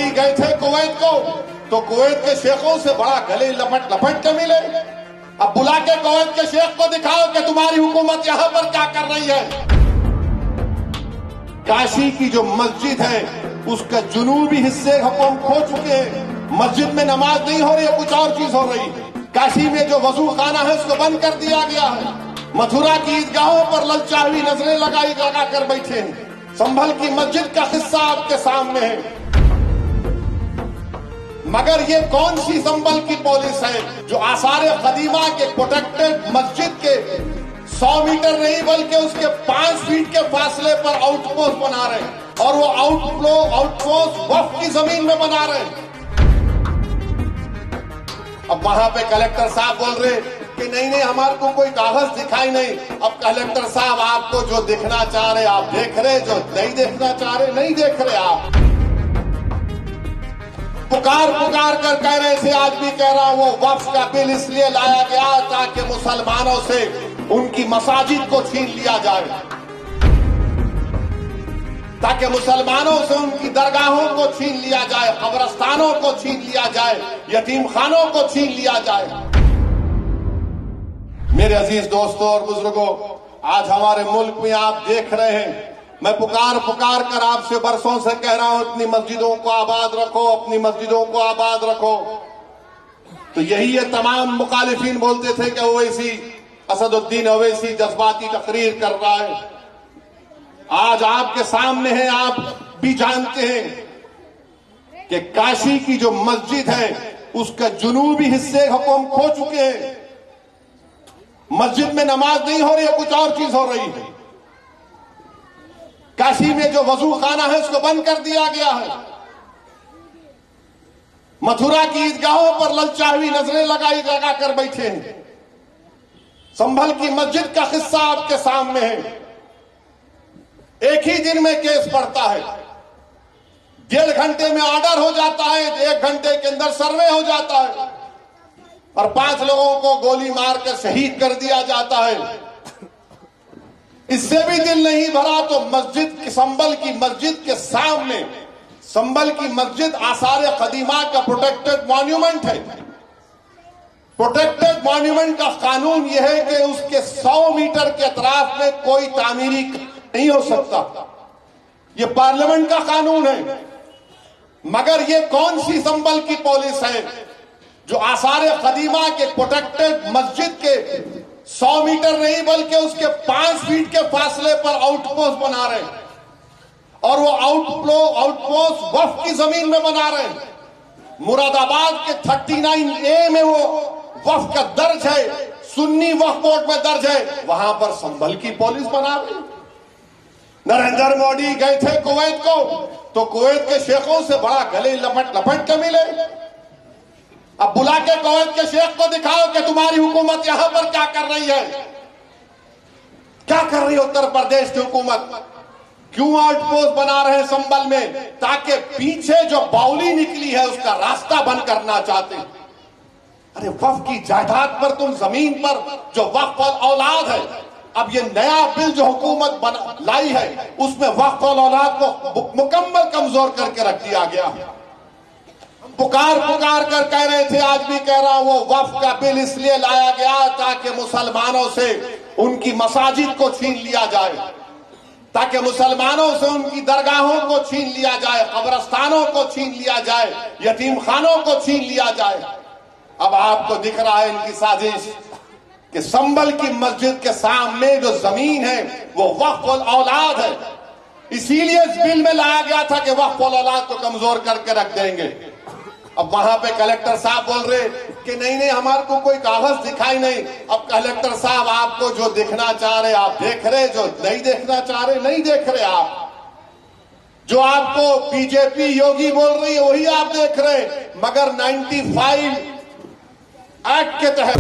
मोदी गए थे कुवैत को, तो कुवैत के शेखों से बड़ा गले लपट लपट के मिले। अब बुला के कुवैत के शेख को दिखाओ कि तुम्हारी हुकूमत यहां पर क्या कर रही है। काशी की जो मस्जिद है उसका जुनूबी हिस्से हम खो चुके हैं। मस्जिद में नमाज नहीं हो रही है, कुछ और चीज हो रही है। काशी में जो वजू खाना है उसको बंद कर दिया गया है। मथुरा की ईदगाहों पर ललचावी नजरें लगा कर बैठे हैं। संभल की मस्जिद का हिस्सा आपके सामने है। मगर ये कौन सी संभल की पुलिस है जो आसार कदीमा के प्रोटेक्टेड मस्जिद के 100 मीटर नहीं बल्कि उसके 5 फीट के फासले पर आउटपोस्ट बना रहे हैं, और वो आउटपोस्ट वक्फ की जमीन में बना रहे हैं। अब वहां पे कलेक्टर साहब बोल रहे कि नहीं हमारे को कोई कागज दिखाई नहीं। अब कलेक्टर साहब आपको जो देखना चाह रहे आप देख रहे, जो नहीं देखना चाह रहे नहीं देख रहे। आप पुकार कर कह रहे थे, आज भी कह रहा हूं, वो वक्फ का बिल इसलिए लाया गया ताकि मुसलमानों से उनकी मसाजिद को छीन लिया जाए, ताकि मुसलमानों से उनकी दरगाहों को छीन लिया जाए, कब्रस्तानों को छीन लिया जाए, यतीम खानों को छीन लिया जाए। मेरे अजीज दोस्तों और बुजुर्गों, आज हमारे मुल्क में आप देख रहे हैं, मैं पुकार कर आपसे बरसों से कह रहा हूं, अपनी मस्जिदों को आबाद रखो, अपनी मस्जिदों को आबाद रखो। तो यही ये तमाम मुखालिफिन बोलते थे कि ओवैसी, असदुद्दीन ओवैसी जज्बाती तकरीर कर रहा है। आज आपके सामने है, आप भी जानते हैं कि काशी की जो मस्जिद है उसका जुनूबी हिस्से हम खो चुके हैं। मस्जिद में नमाज नहीं हो रही है, कुछ और चीज हो रही है। काशी में जो वजू खाना है उसको बंद कर दिया गया है। मथुरा की ईदगाहों पर ललचावी नजरें लगा कर बैठे हैं। संभल की मस्जिद का हिस्सा आपके सामने है। एक ही दिन में केस पड़ता है, 1.5 घंटे में ऑर्डर हो जाता है, 1 घंटे के अंदर सर्वे हो जाता है, और 5 लोगों को गोली मारकर शहीद कर दिया जाता है। इससे भी दिल नहीं भरा तो मस्जिद, संभल की मस्जिद के सामने, संभल की मस्जिद आसार कदीमा का प्रोटेक्टेड मॉन्यूमेंट है। प्रोटेक्टेड मॉन्यूमेंट का कानून यह है कि उसके 100 मीटर के अतराफ में कोई तामीरी नहीं हो सकता। यह पार्लियामेंट का कानून है। मगर यह कौन सी संभल की पुलिस है जो आसार कदीमा के प्रोटेक्टेड मस्जिद के 100 मीटर नहीं बल्कि उसके 5 फीट के फासले पर आउटपोस्ट बना रहे हैं, और वो आउटपोस्ट वक्फ की जमीन में बना रहे हैं। मुरादाबाद के 39A में वो वक्फ का दर्ज है, सुन्नी वक्फ बोर्ड में दर्ज है, वहां पर संभल की पुलिस बना रही। नरेंद्र मोदी गए थे कुवैत को, तो कुवैत के शेखों से बड़ा गले लपट के मिले। अब बुला के कुवैत के शेख को दिखाओ कि तुम्हारी हुकूमत यहां पर क्या कर रही है। क्या कर रही है उत्तर प्रदेश की हुकूमत? क्यों आउटपोस्ट बना रहे हैं संभल में? ताकि पीछे जो बाउली निकली है उसका रास्ता बंद करना चाहते हैं। अरे वक्फ की जायदाद पर, तुम जमीन पर जो वक्फ औलाद है, अब ये नया बिल जो हुकूमत लाई है उसमें वक्फ औलाद को मुकम्मल कमजोर करके रख दिया गया है। पुकार कर कह रहे थे, आज भी कह रहा हूं, वो वक्फ का बिल इसलिए लाया गया ताकि मुसलमानों से उनकी मसाजिद को छीन लिया जाए, ताकि मुसलमानों से उनकी दरगाहों को छीन लिया जाए, कब्रस्तानों को छीन लिया जाए, यतीम खानों को छीन लिया जाए। अब आपको दिख रहा है इनकी साजिश कि संभल की मस्जिद के सामने जो जमीन है वो वक्फ औलाद है। इसीलिए इस बिल में लाया गया था कि वक्फ औलाद को कमजोर करके रख देंगे। अब वहां पे कलेक्टर साहब बोल रहे कि नहीं हमारे को कोई कागज दिखाई नहीं। अब कलेक्टर साहब आपको जो देखना चाह रहे आप देख रहे, जो नहीं देखना चाह रहे नहीं देख रहे। आप जो आपको बीजेपी योगी बोल रही है वही आप देख रहे, मगर 95 एक्ट के तहत